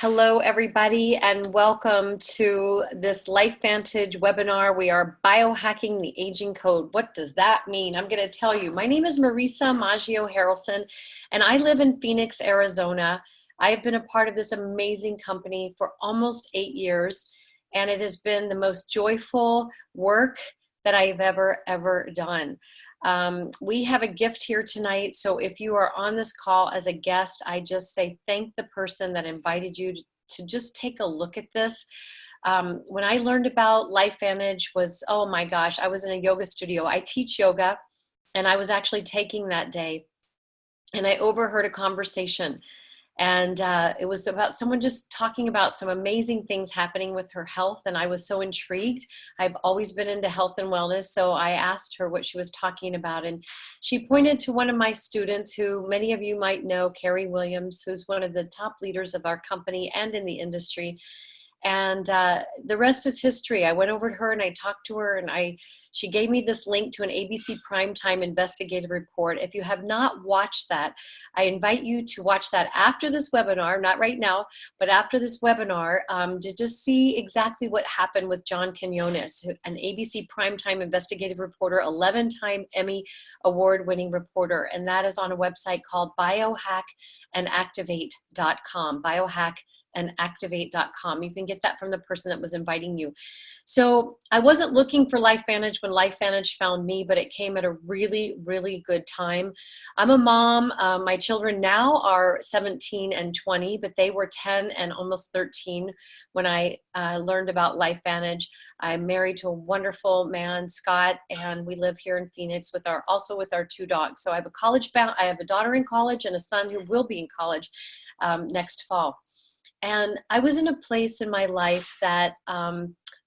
Hello, everybody, and welcome to this LifeVantage webinar. We are biohacking the aging code. What does that mean? I'm going to tell you. My name is Marisa Maggio Harelson, and I live in Phoenix, Arizona. I have been a part of this amazing company for almost 8 years, and it has been the most joyful work that I've ever done. We have a gift here tonight, so if you are on this call as a guest, I just say thank the person that invited you to just take a look at this. When I learned about LifeVantage was, oh my gosh, I was in a yoga studio. I teach yoga, and I was actually taking that day, and I overheard a conversation. And it was about someone just talking about some amazing things happening with her health. And I was so intrigued. I've always been into health and wellness. So I asked her what she was talking about. And she pointed to one of my students who many of you might know, Carrie Williams, who's one of the top leaders of our company and in the industry. And the rest is history. I went over to her and I talked to her, and she gave me this link to an ABC Primetime investigative report. If you have not watched that, I invite you to watch that after this webinar, not right now, but after this webinar, to just see exactly what happened with John Quinones, an ABC Primetime investigative reporter, 11-time Emmy award-winning reporter. And that is on a website called biohackandactivate.com. biohackandactivate.com. You can get that from the person that was inviting you. So I wasn't looking for LifeVantage when LifeVantage found me, but it came at a really, really good time. I'm a mom. My children now are 17 and 20, but they were 10 and almost 13 when I learned about LifeVantage. I'm married to a wonderful man, Scott, and we live here in Phoenix also with our 2 dogs. So I have a daughter in college and a son who will be in college next fall. And I was in a place in my life that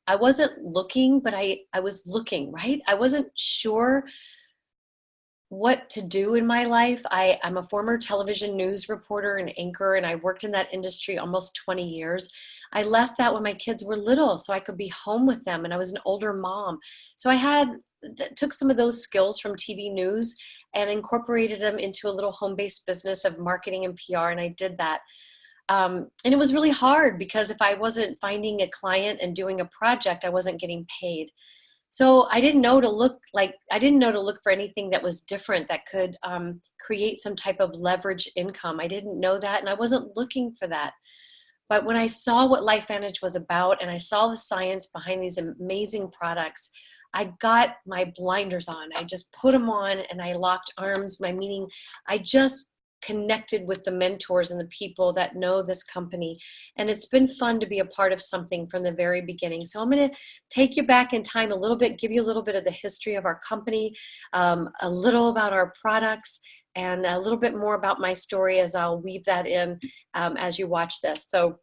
I wasn't looking, but I was looking, right? I wasn't sure what to do in my life. I'm a former television news reporter and anchor, and I worked in that industry almost 20 years. I left that when my kids were little so I could be home with them, and I was an older mom. So I took some of those skills from TV news and incorporated them into a little home-based business of marketing and PR, and I did that. And it was really hard because if I wasn't finding a client and doing a project, I wasn't getting paid. So I didn't know to look for anything that was different that could create some type of leverage income. I didn't know that, and I wasn't looking for that. But when I saw what LifeVantage was about and I saw the science behind these amazing products, I got my blinders on. I just put them on and I locked arms, meaning I just connected with the mentors and the people that know this company. And it's been fun to be a part of something from the very beginning. So I'm going to take you back in time a little bit, give you a little bit of the history of our company, a little about our products, and a little bit more about my story as I'll weave that in as you watch this. So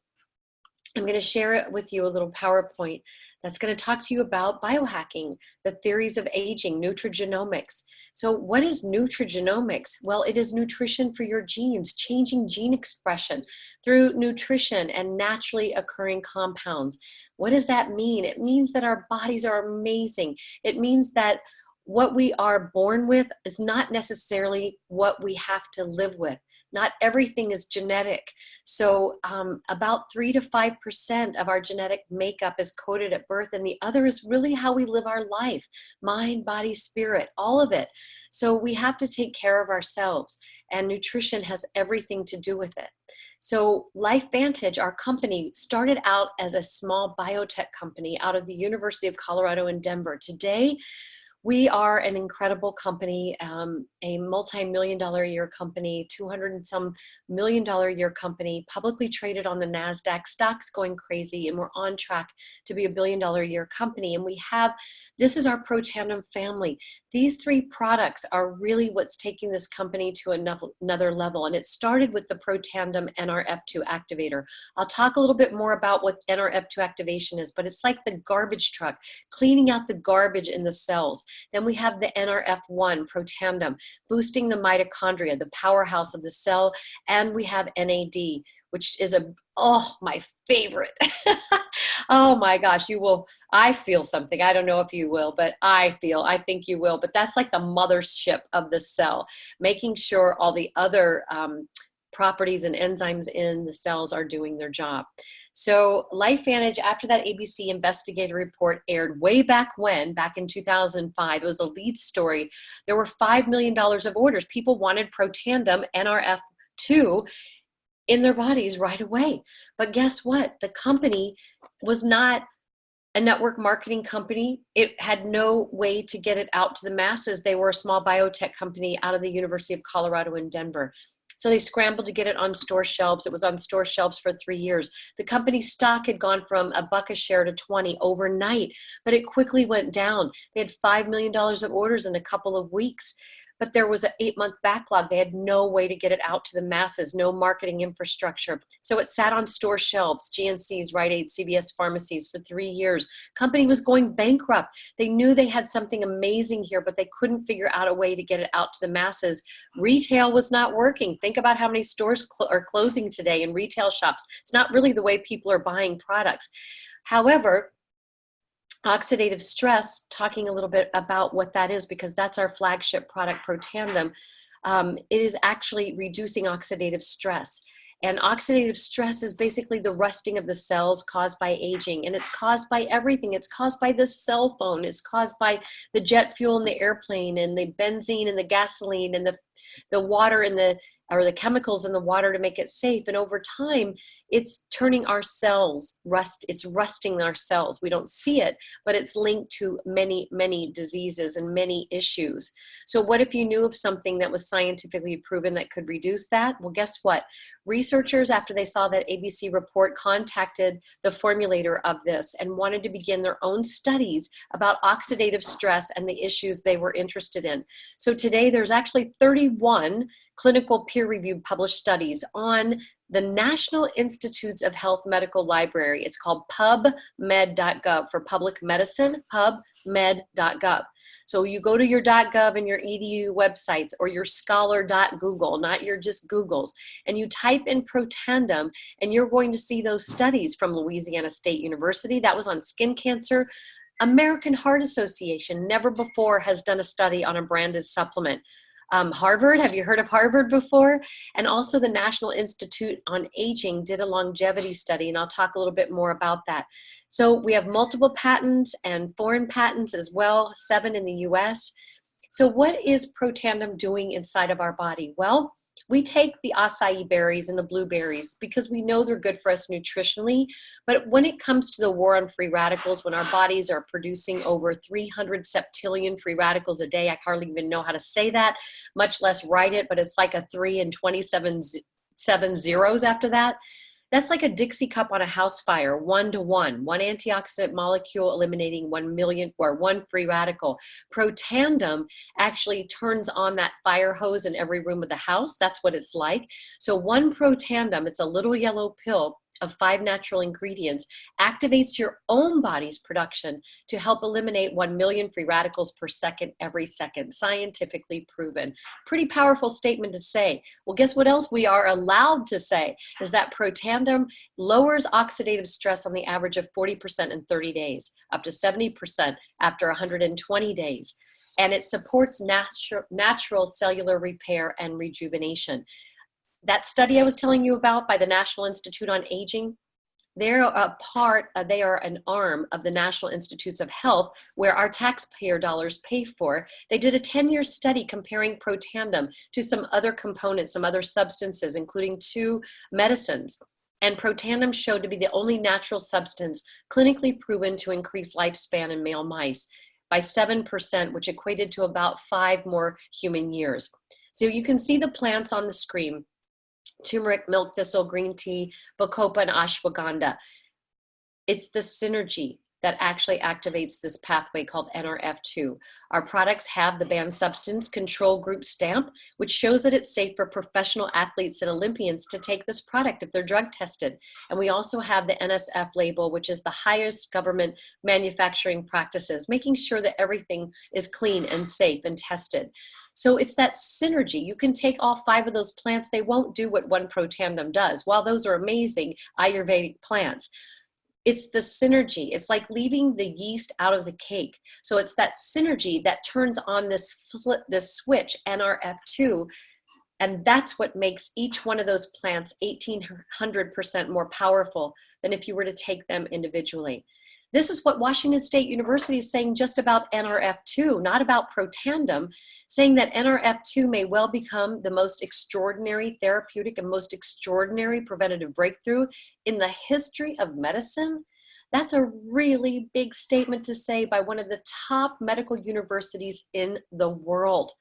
I'm going to share it with you, a little PowerPoint that's going to talk to you about biohacking, the theories of aging, nutrigenomics. So what is nutrigenomics? Well, it is nutrition for your genes, changing gene expression through nutrition and naturally occurring compounds. What does that mean? It means that our bodies are amazing. It means that what we are born with is not necessarily what we have to live with. Not everything is genetic. So about 3 to 5% of our genetic makeup is coded at birth, and the other is really how we live our life, mind, body, spirit, all of it. So we have to take care of ourselves, and nutrition has everything to do with it. So LifeVantage, our company, started out as a small biotech company out of the University of Colorado in Denver. Today, we are an incredible company, a multi-million-dollar a year company, 200 and some million-dollar a year company, publicly traded on the NASDAQ, stocks going crazy, and we're on track to be a billion-dollar a year company. And this is our Protandim family. These 3 products are really what's taking this company to another level. And it started with the Protandim NRF2 activator. I'll talk a little bit more about what NRF2 activation is, but it's like the garbage truck, cleaning out the garbage in the cells. Then we have the NRF1 Protandim, boosting the mitochondria, the powerhouse of the cell. And we have NAD, which is my favorite. Oh my gosh, I feel something. I don't know if you will, but I think you will. But that's like the mothership of the cell, making sure all the other properties and enzymes in the cells are doing their job. So LifeVantage, after that ABC investigative report aired way back when, back in 2005, it was a lead story. There were $5 million of orders. People wanted Protandim NRF2 in their bodies right away. But guess what? The company was not a network marketing company. It had no way to get it out to the masses. They were a small biotech company out of the University of Colorado in Denver. So they scrambled to get it on store shelves. It was on store shelves for 3 years. The company's stock had gone from $1 a share to 20 overnight, but it quickly went down. They had $5 million of orders in a couple of weeks. But there was an 8-month backlog. They had no way to get it out to the masses, no marketing infrastructure. So it sat on store shelves, GNCs, Rite Aid, CVS pharmacies for 3 years. Company was going bankrupt. They knew they had something amazing here, but they couldn't figure out a way to get it out to the masses. Retail was not working. Think about how many stores are closing today in retail shops. It's not really the way people are buying products. However, oxidative stress, talking a little bit about what that is, because that's our flagship product, Protandim. It is actually reducing oxidative stress. And oxidative stress is basically the rusting of the cells caused by aging. And it's caused by everything. It's caused by the cell phone. It's caused by the jet fuel in the airplane and the benzene and the gasoline and the water and the chemicals in the water to make it safe. And over time, it's turning our cells, it's rusting our cells. We don't see it, but it's linked to many, many diseases and many issues. So what if you knew of something that was scientifically proven that could reduce that? Well, guess what? Researchers, after they saw that ABC report, contacted the formulator of this and wanted to begin their own studies about oxidative stress and the issues they were interested in. So today there's actually 31 clinical peer-reviewed published studies on the National Institutes of Health Medical Library. It's called pubmed.gov for public medicine, pubmed.gov. So you go to your .gov and your edu websites or your scholar.google, not your just Googles, and you type in Protandim and you're going to see those studies from Louisiana State University. That was on skin cancer. American Heart Association never before has done a study on a branded supplement. Harvard, have you heard of Harvard before? And also the National Institute on Aging did a longevity study, and I'll talk a little bit more about that. So we have multiple patents and foreign patents as well, 7 in the US. So what is Protandim doing inside of our body? Well, we take the acai berries and the blueberries because we know they're good for us nutritionally. But when it comes to the war on free radicals, when our bodies are producing over 300 septillion free radicals a day, I hardly even know how to say that, much less write it, but it's like a 3 and 27 zeros after that. That's like a Dixie cup on a house fire, 1-to-1, one antioxidant molecule eliminating 1 million or 1 free radical. Protandim actually turns on that fire hose in every room of the house. That's what it's like. So 1 Protandim, it's a little yellow pill of 5 natural ingredients, activates your own body's production to help eliminate 1 million free radicals per second every second, scientifically proven. Pretty powerful statement to say. Well, guess what else we are allowed to say is that Protandim lowers oxidative stress on the average of 40% in 30 days, up to 70% after 120 days. And it supports natural cellular repair and rejuvenation. That study I was telling you about by the National Institute on Aging, they're they are an arm of the National Institutes of Health where our taxpayer dollars pay for. They did a 10-year study comparing Protandim to some other components, some other substances, including 2 medicines. And Protandim showed to be the only natural substance clinically proven to increase lifespan in male mice by 7%, which equated to about 5 more human years. So you can see the plants on the screen: turmeric, milk thistle, green tea, bacopa, and ashwagandha. It's the synergy that actually activates this pathway called NRF2. Our products have the banned substance control group stamp, which shows that it's safe for professional athletes and Olympians to take this product if they're drug tested. And we also have the NSF label, which is the highest government manufacturing practices, making sure that everything is clean and safe and tested. So it's that synergy. You can take all 5 of those plants. They won't do what 1 Protandim does. While those are amazing Ayurvedic plants, it's the synergy. It's like leaving the yeast out of the cake. So it's that synergy that turns on this switch, NRF2, And that's what makes each one of those plants 1,800% more powerful than if you were to take them individually. This is what Washington State University is saying just about NRF2, not about Protandim, saying that NRF2 may well become the most extraordinary therapeutic and most extraordinary preventative breakthrough in the history of medicine. That's a really big statement to say by one of the top medical universities in the world.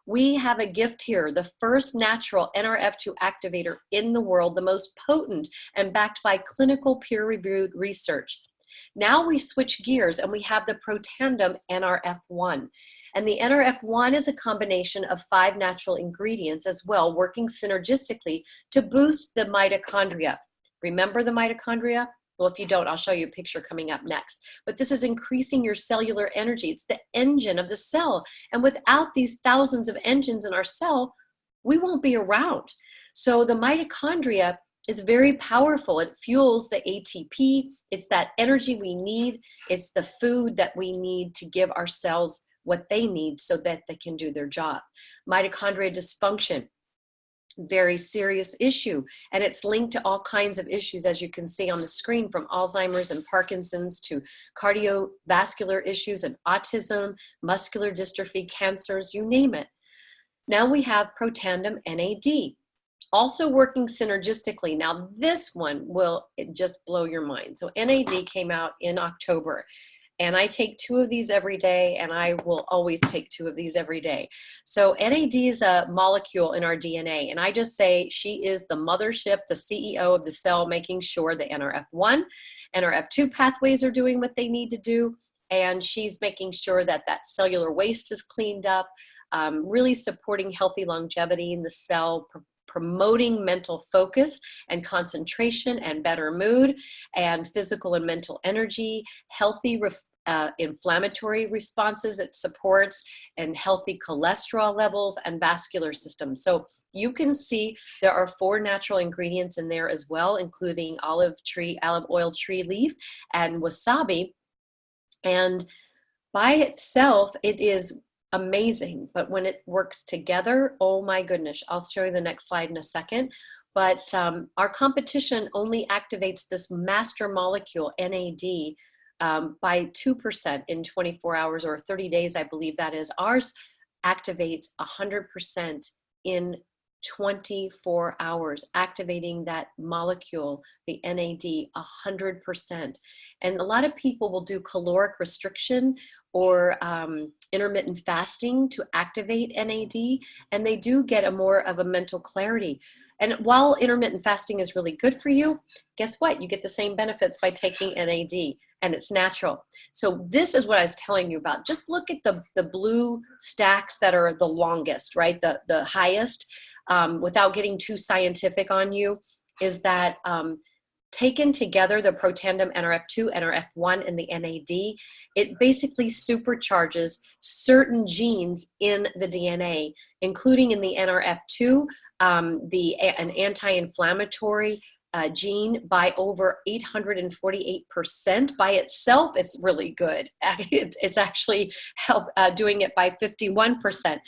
We have a gift here, the first natural NRF2 activator in the world, the most potent and backed by clinical peer-reviewed research. Now we switch gears and we have the Protandim NRF1. And the NRF1 is a combination of 5 natural ingredients as well, working synergistically to boost the mitochondria. Remember the mitochondria? Well, if you don't, I'll show you a picture coming up next. But this is increasing your cellular energy. It's the engine of the cell. And without these thousands of engines in our cell, we won't be around. So the mitochondria is very powerful. It fuels the ATP. It's that energy we need. It's the food that we need to give our cells what they need so that they can do their job. Mitochondria dysfunction, very serious issue, and it's linked to all kinds of issues, as you can see on the screen, from Alzheimer's and Parkinson's to cardiovascular issues and autism, muscular dystrophy, cancers, you name it. Now we have Protandim NAD, also working synergistically. Now this one will just blow your mind. So NAD came out in October. And I take 2 of these every day, and I will always take 2 of these every day. So NAD is a molecule in our DNA, and I just say she is the mothership, the CEO of the cell, making sure the NRF1, NRF2 pathways are doing what they need to do, and she's making sure that that cellular waste is cleaned up, really supporting healthy longevity in the cell, promoting mental focus and concentration and better mood and physical and mental energy, healthy inflammatory responses it supports, and healthy cholesterol levels and vascular system. So you can see there are 4 natural ingredients in there as well, including olive oil tree leaf and wasabi. And by itself, it is amazing, but when it works together, oh my goodness, I'll show you the next slide in a second. But our competition only activates this master molecule, NAD, by 2% in 24 hours or 30 days, I believe that is. Ours activates 100% in 24 hours, activating that molecule, the NAD, 100%. And a lot of people will do caloric restriction or intermittent fasting to activate NAD, and they do get a more of a mental clarity. And while intermittent fasting is really good for you, guess what? You get the same benefits by taking NAD, and it's natural. So this is what I was telling you about. Just look at the blue stacks that are the longest, right? The highest, without getting too scientific on you, is that taken together, the Protandim NRF2, NRF1, and the NAD, it basically supercharges certain genes in the DNA, including in the NRF2, an anti-inflammatory gene by over 848%. By itself, it's really good. It's actually doing it by 51%.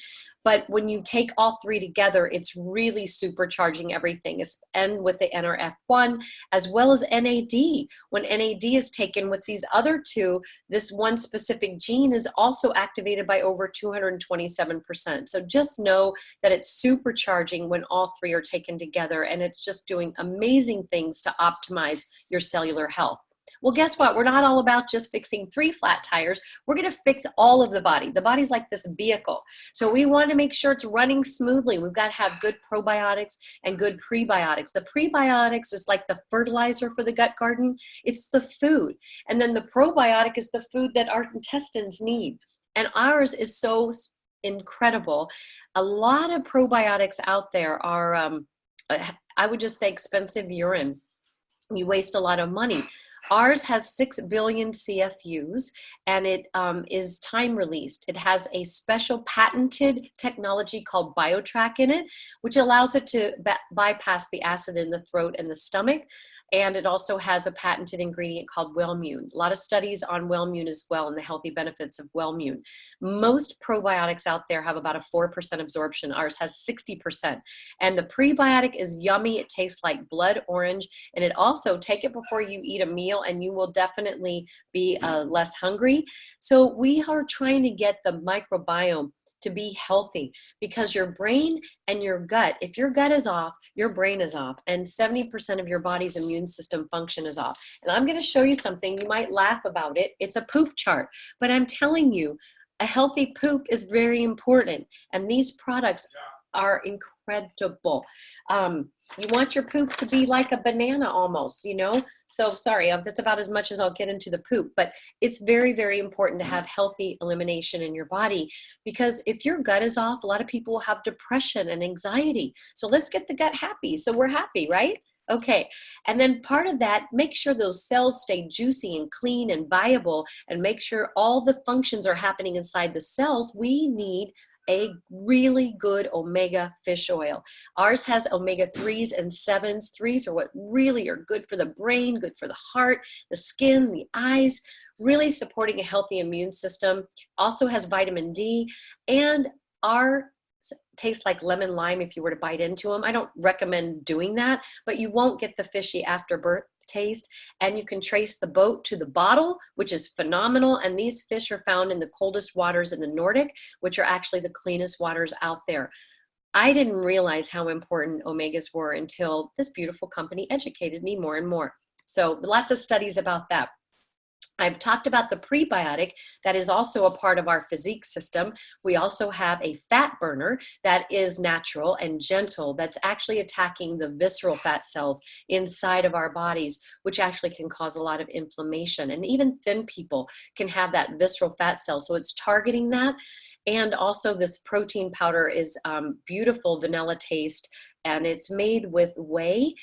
But when you take all 3 together, it's really supercharging everything. And with the NRF1 as well as NAD. When NAD is taken with these other 2, this one specific gene is also activated by over 227%. So just know that it's supercharging when all 3 are taken together, and it's just doing amazing things to optimize your cellular health. Well, guess what? We're not all about just fixing 3 flat tires. We're going to fix all of the body. The body's like this vehicle. So we want to make sure it's running smoothly. We've got to have good probiotics and good prebiotics. The prebiotics is like the fertilizer for the gut garden. It's the food. And then the probiotic is the food that our intestines need. And ours is so incredible. A lot of probiotics out there are, I would just say, expensive urine. You waste a lot of money. Ours has 6 billion CFUs, and it is time released. It has a special patented technology called BioTrack in it, which allows it to bypass the acid in the throat and the stomach. And it also has a patented ingredient called Wellmune. A lot of studies on Wellmune as well and the healthy benefits of Wellmune. Most probiotics out there have about a 4% absorption. Ours has 60%. And the prebiotic is yummy. It tastes like blood orange. And it also, take it before you eat a meal and you will definitely be less hungry. So we are trying to get the microbiome to be healthy, because your brain and your gut, if your gut is off, your brain is off, and 70% of your body's immune system function is off. And I'm going to show you something. You might laugh about it. It's a poop chart, but I'm telling you, a healthy poop is very important. And these products are incredible. You want your poop to be like a banana almost, you know? So sorry, that's about as much as I'll get into the poop, but it's very, very important to have healthy elimination in your body, because if your gut is off, a lot of people will have depression and anxiety. So let's get the gut happy. So we're happy, right? Okay, and then part of that, make sure those cells stay juicy and clean and viable, and make sure all the functions are happening inside the cells. We need a really good omega fish oil. Ours has omega 3s and 7s. 3s are what really are good for the brain, good for the heart, the skin, the eyes, really supporting a healthy immune system. Also has vitamin D, and our tastes like lemon lime if you were to bite into them. I don't recommend doing that, but you won't get the fishy afterbirth taste. And you can trace the boat to the bottle, which is phenomenal. And these fish are found in the coldest waters in the Nordic, which are actually the cleanest waters out there. I didn't realize how important omegas were until this beautiful company educated me more and more. So lots of studies about that. I've talked about the prebiotic that is also a part of our physique system. We also have a fat burner that is natural and gentle, that's actually attacking the visceral fat cells inside of our bodies, which actually can cause a lot of inflammation. And even thin people can have that visceral fat cell. So it's targeting that. And also this protein powder is beautiful vanilla taste, and it's made with whey,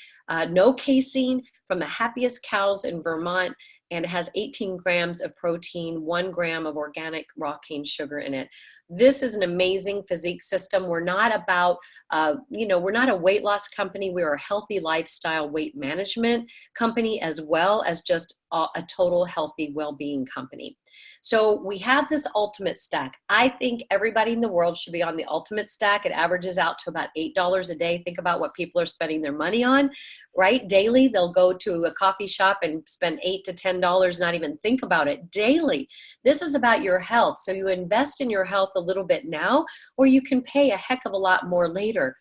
no casein, from the happiest cows in Vermont. And it has 18 grams of protein, 1 gram of organic raw cane sugar in it. This is an amazing physique system. We're not about, we're not a weight loss company. We're a healthy lifestyle weight management company, as well as just a total healthy well-being company. So we have this ultimate stack. I think everybody in the world should be on the ultimate stack. It averages out to about $8 a day. Think about what people are spending their money on, right? Daily, they'll go to a coffee shop and spend $8 to $10, not even think about it, daily. This is about your health. So you invest in your health a little bit now, or you can pay a heck of a lot more later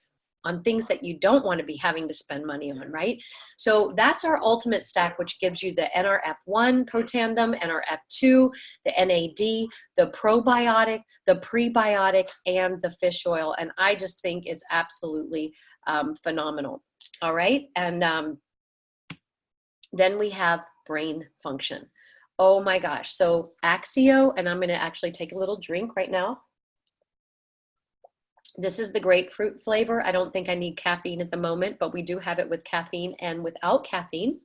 on things that you don't want to be having to spend money on, right? So that's our ultimate stack, which gives you the NRF1 Protandim, NRF2, the NAD, the probiotic, the prebiotic, and the fish oil. And I just think it's absolutely phenomenal. All right. And then we have brain function. Oh my gosh. So Axio, and I'm going to actually take a little drink right now. This is the grapefruit flavor. I don't think I need caffeine at the moment, but we do have it with caffeine and without caffeine.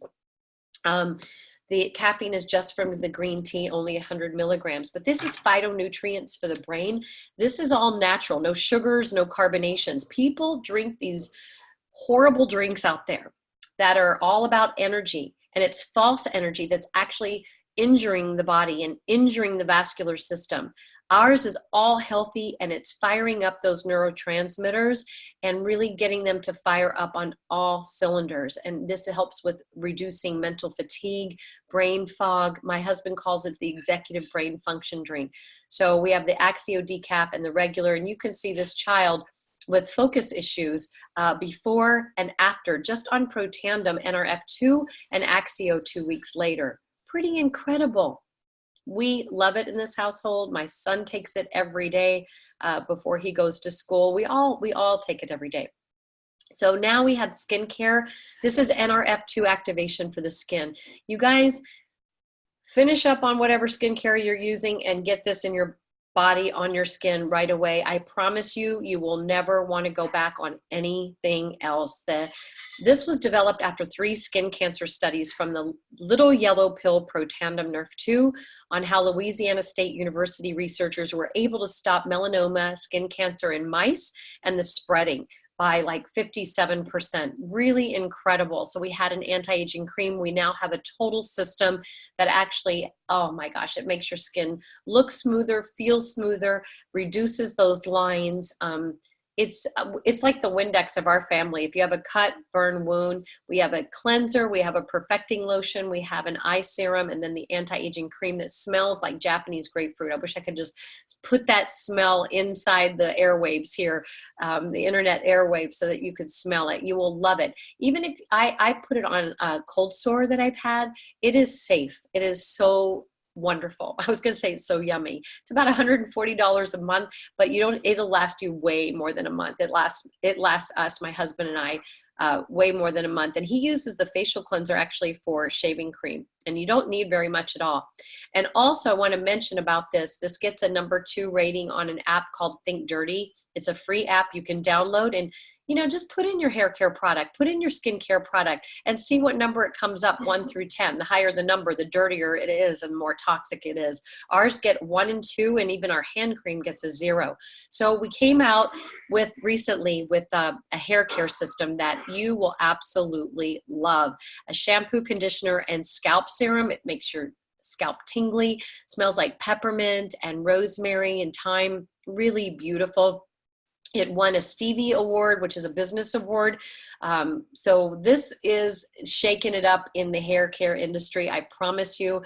The caffeine is just from the green tea, only 100 milligrams, but this is phytonutrients for the brain. This is all natural, no sugars, no carbonations. People drink these horrible drinks out there that are all about energy, and it's false energy that's actually injuring the body and injuring the vascular system. Ours is all healthy, and it's firing up those neurotransmitters and really getting them to fire up on all cylinders. And this helps with reducing mental fatigue, brain fog. My husband calls it the executive brain function drink. So we have the Axio decaf and the regular, and you can see this child with focus issues before and after, just on Protandim, NRF2, and Axio 2 weeks later. Pretty incredible. We love it in this household. My son takes it every day before he goes to school. We all take it every day. So now we have skincare. This is NRF2 activation for the skin. You guys finish up on whatever skincare you're using and get this in your body, on your skin right away. I promise you, you will never want to go back on anything else. This was developed after 3 skin cancer studies from the little yellow pill Protandim Nerf 2 on how Louisiana State University researchers were able to stop melanoma skin cancer in mice and the spreading. by like 57%, really incredible. So we had an anti-aging cream. We now have a total system that actually, oh my gosh, it makes your skin look smoother, feel smoother, reduces those lines. It's like the Windex of our family. If you have a cut, burn, wound, we have a cleanser, we have a perfecting lotion, we have an eye serum, and then the anti-aging cream that smells like Japanese grapefruit. I wish I could just put that smell inside the airwaves here, the internet airwaves, so that you could smell it. You will love it. Even if I put it on a cold sore that I've had, it is safe. It is so wonderful. I was going to say it's so yummy. It's about $140 a month, but it'll last you way more than a month. It lasts us, my husband and I, way more than a month. And he uses the facial cleanser actually for shaving cream, and you don't need very much at all. And also I want to mention about this gets a #2 rating on an app called Think Dirty. It's a free app you can download, and just put in your hair care product, put in your skincare product, and see what number it comes up, 1 through 10. The higher the number, the dirtier it is and the more toxic it is. Ours get 1 and 2, and even our hand cream gets a 0. So we came out recently with a hair care system that you will absolutely love. A shampoo, conditioner, and scalp serum. It makes your scalp tingly, smells like peppermint and rosemary and thyme, really beautiful. It won a Stevie Award, which is a business award. So this is shaking it up in the hair care industry. I promise you,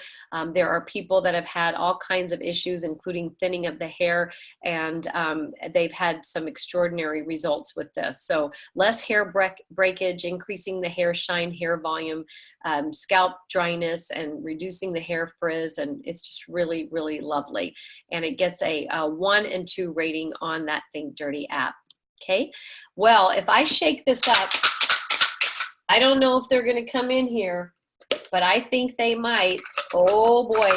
there are people that have had all kinds of issues, including thinning of the hair, and they've had some extraordinary results with this. So less hair breakage, increasing the hair shine, hair volume, scalp dryness, and reducing the hair frizz. And it's just really, really lovely. And it gets a 1 and 2 rating on that Think Dirty app. Okay, well, if I shake this up, I don't know if they're going to come in here, but I think they might. Oh boy,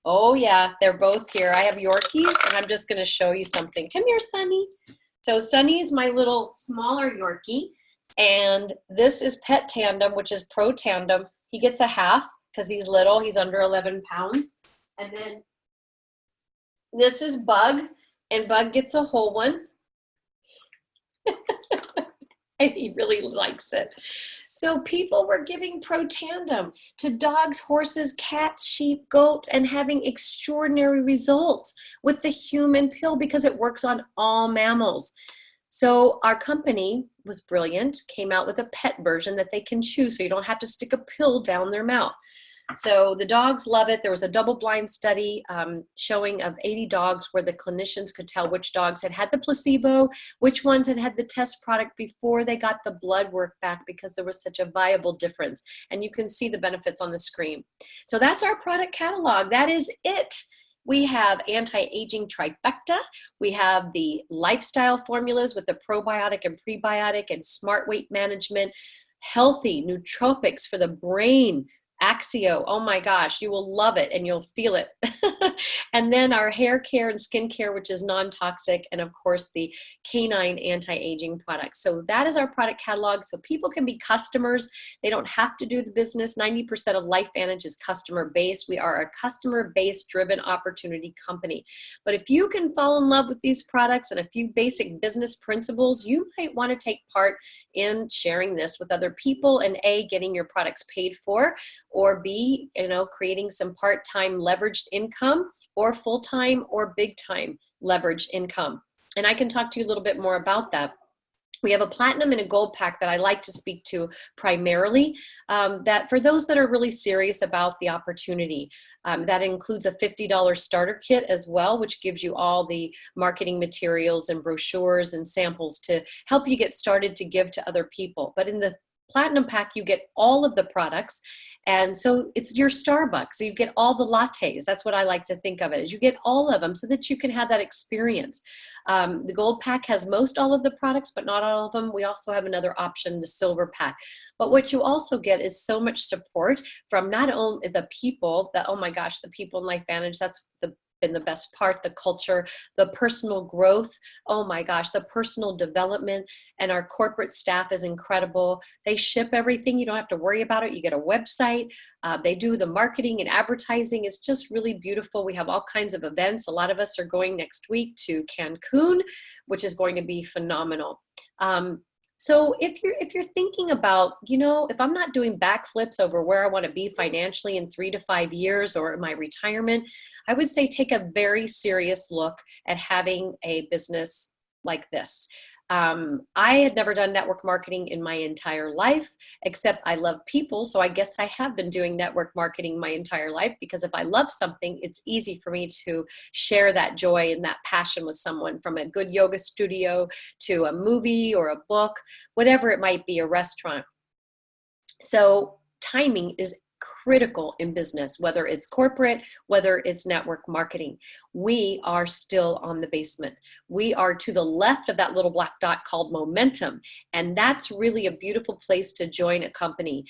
oh yeah, they're both here. I have Yorkies, and I'm just going to show you something. Come here, Sunny. So Sunny is my little smaller Yorkie, and this is Pet Tandem, which is Pro Tandem. He gets a half because he's little. He's under 11 pounds. And then this is Bug, and Bug gets a whole one. And he really likes it. So people were giving Pro Tandem to dogs, horses, cats, sheep, goats, and having extraordinary results with the human pill because it works on all mammals. So our company was brilliant, came out with a pet version that they can chew, so you don't have to stick a pill down their mouth. So the dogs love it. There was a double-blind study showing of 80 dogs where the clinicians could tell which dogs had the placebo, which ones had the test product before they got the blood work back, because there was such a viable difference. And you can see the benefits on the screen. So that's our product catalog. That is it. We have anti-aging trifecta. We have the lifestyle formulas with the probiotic and prebiotic and smart weight management, healthy nootropics for the brain, Axio, oh my gosh, you will love it and you'll feel it. And then our hair care and skin care, which is non-toxic, and of course the canine anti-aging products. So that is our product catalog. So people can be customers. They don't have to do the business. 90% of LifeVantage is customer-based. We are a customer-based driven opportunity company. But if you can fall in love with these products and a few basic business principles, you might want to take part in sharing this with other people, and A, getting your products paid for, or B, creating some part-time leveraged income, or full-time or big-time leveraged income. And I can talk to you a little bit more about that. We have a platinum and a gold pack that I like to speak to primarily, that for those that are really serious about the opportunity, that includes a $50 starter kit as well, which gives you all the marketing materials and brochures and samples to help you get started to give to other people. But in the platinum pack, you get all of the products. And so it's your Starbucks. So you get all the lattes. That's what I like to think of it, is you get all of them so that you can have that experience. The gold pack has most all of the products, but not all of them. We also have another option, the silver pack. But what you also get is so much support from not only the people, oh my gosh, the people in LifeVantage, that's been the best part, the culture, the personal growth, oh my gosh, the personal development, and our corporate staff is incredible. They ship everything. You don't have to worry about it. You get a website. They do the marketing and advertising. It's just really beautiful. We have all kinds of events. A lot of us are going next week to Cancun, which is going to be phenomenal. So if you're thinking about, if I'm not doing backflips over where I want to be financially in 3 to 5 years or in my retirement, I would say take a very serious look at having a business like this. I had never done network marketing in my entire life, except I love people. So I guess I have been doing network marketing my entire life, because if I love something, it's easy for me to share that joy and that passion with someone, from a good yoga studio to a movie or a book, whatever it might be, a restaurant. So timing is critical in business, whether it's corporate, whether it's network marketing. We are still on the basement. We are to the left of that little black dot called momentum. And that's really a beautiful place to join a company.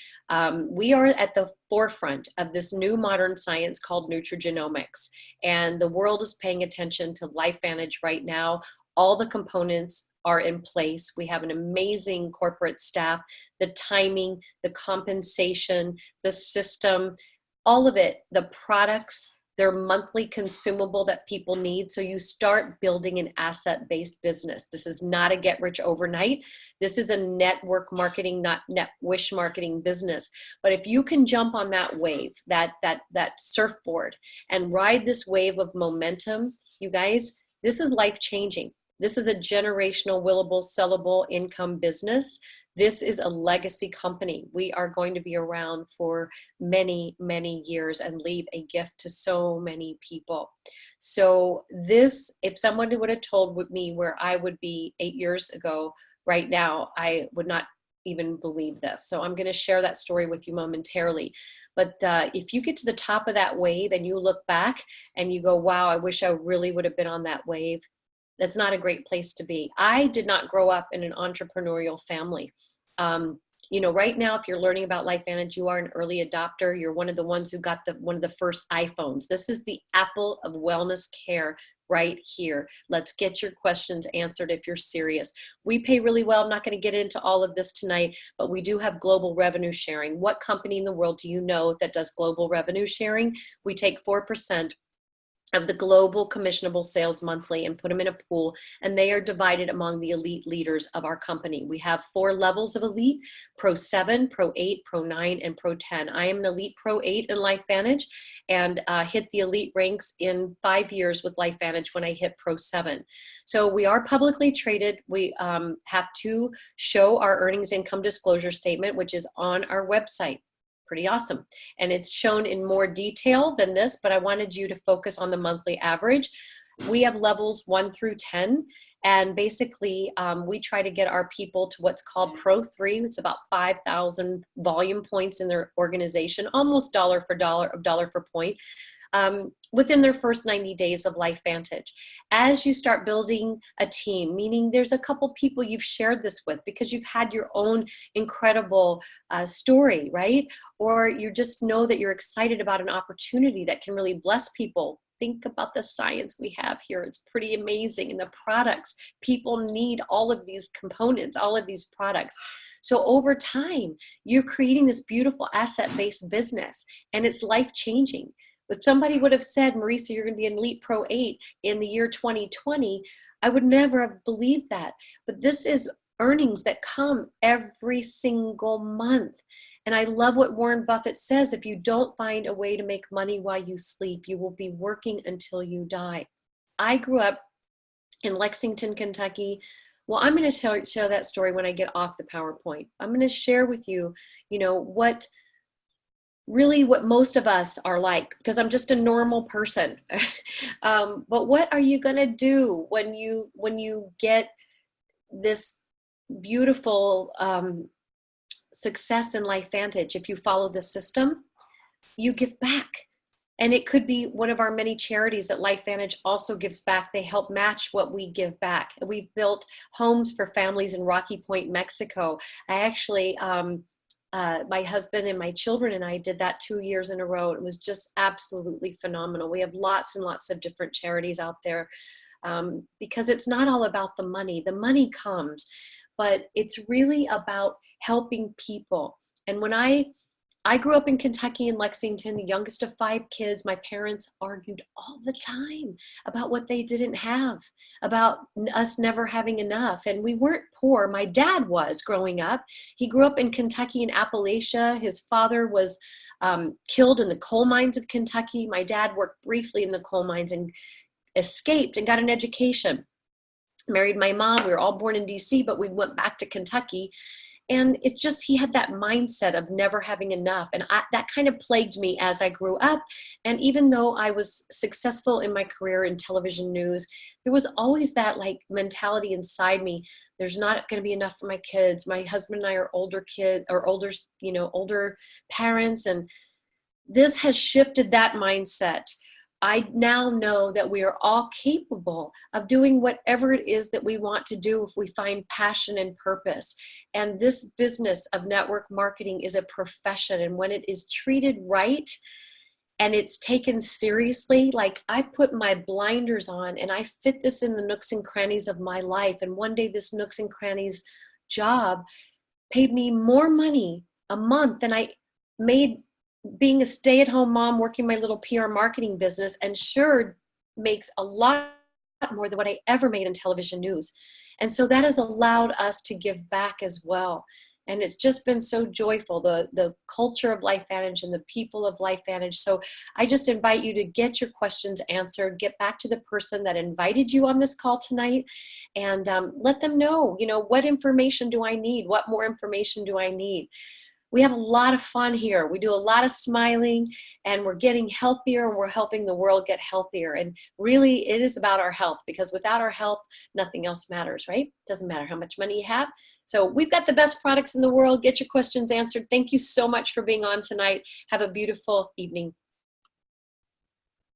We are at the forefront of this new modern science called Nutrigenomics. And the world is paying attention to LifeVantage right now. All the components are in place. We have an amazing corporate staff. The timing, the compensation, the system, all of it, the products, they're monthly consumable that people need. So you start building an asset-based business. This is not a get rich overnight. This is a network marketing, not net wish marketing business. But if you can jump on that wave, that surfboard, and ride this wave of momentum, you guys, this is life-changing. This is a generational, willable, sellable income business. This is a legacy company. We are going to be around for many, many years and leave a gift to so many people. So this, if someone would have told me where I would be 8 years ago, right now, I would not even believe this. So I'm going to share that story with you momentarily. But if you get to the top of that wave and you look back and you go, wow, I wish I really would have been on that wave, that's not a great place to be. I did not grow up in an entrepreneurial family. Right now, if you're learning about LifeVantage, you are an early adopter. You're one of the ones who got one of the first iPhones. This is the Apple of wellness care right here. Let's get your questions answered if you're serious. We pay really well. I'm not going to get into all of this tonight, but we do have global revenue sharing. What company in the world do you know that does global revenue sharing? We take 4% of the global commissionable sales monthly and put them in a pool, and they are divided among the elite leaders of our company. We have 4 levels of elite: Pro 7, Pro 8, Pro 9, and Pro 10. I am an elite Pro 8 in LifeVantage, and hit the elite ranks in 5 years with LifeVantage when I hit Pro 7. So we are publicly traded. We have to show our earnings income disclosure statement, which is on our website. Pretty awesome. And it's shown in more detail than this, but I wanted you to focus on the monthly average. We have levels 1 through 10. And basically, we try to get our people to what's called Pro 3. It's about 5,000 volume points in their organization, almost dollar for point. Within their first 90 days of LifeVantage. As you start building a team, meaning there's a couple people you've shared this with because you've had your own incredible story, right? Or you just know that you're excited about an opportunity that can really bless people. Think about the science we have here. It's pretty amazing. And the products, people need all of these components, all of these products. So over time, you're creating this beautiful asset-based business, and it's life-changing. If somebody would have said, Marisa, you're going to be an elite Pro 8 in the year 2020, I would never have believed that. But this is earnings that come every single month. And I love what Warren Buffett says: if you don't find a way to make money while you sleep, you will be working until you die. I grew up in Lexington, Kentucky. Well, I'm going to share that story when I get off the PowerPoint. I'm going to share with you, what most of us are like, because I'm just a normal person. But what are you going to do when you get this beautiful success in LifeVantage? If you follow the system, you give back. And it could be one of our many charities that LifeVantage also gives back. They help match what we give back. We've built homes for families in Rocky Point, Mexico. I actually, my husband and my children and I did that 2 years in a row. It was just absolutely phenomenal. We have lots and lots of different charities out there, because it's not all about the money. The money comes, but it's really about helping people. And when I I grew up in Kentucky in Lexington, the youngest of 5 kids. My parents argued all the time about what they didn't have, about us never having enough. And we weren't poor. My dad was growing up. He grew up in Kentucky in Appalachia. His father was killed in the coal mines of Kentucky. My dad worked briefly in the coal mines and escaped and got an education. Married my mom. We were all born in DC, but we went back to Kentucky. And it's just, he had that mindset of never having enough. And that kind of plagued me as I grew up. And even though I was successful in my career in television news, there was always that like mentality inside me. There's not going to be enough for my kids. My husband and I are older parents. And this has shifted that mindset. I now know that we are all capable of doing whatever it is that we want to do if we find passion and purpose. And this business of network marketing is a profession. And when it is treated right and it's taken seriously, like I put my blinders on and I fit this in the nooks and crannies of my life. And one day this nooks and crannies job paid me more money a month than I made being a stay-at-home mom, working my little PR marketing business, and sure makes a lot more than what I ever made in television news. And so that has allowed us to give back as well. And it's just been so joyful, the culture of LifeVantage and the people of LifeVantage. So I just invite you to get your questions answered, get back to the person that invited you on this call tonight, and let them know, what information do I need? What more information do I need? We have a lot of fun here. We do a lot of smiling, and we're getting healthier, and we're helping the world get healthier. And really, it is about our health, because without our health, nothing else matters, right? Doesn't matter how much money you have. So we've got the best products in the world. Get your questions answered. Thank you so much for being on tonight. Have a beautiful evening.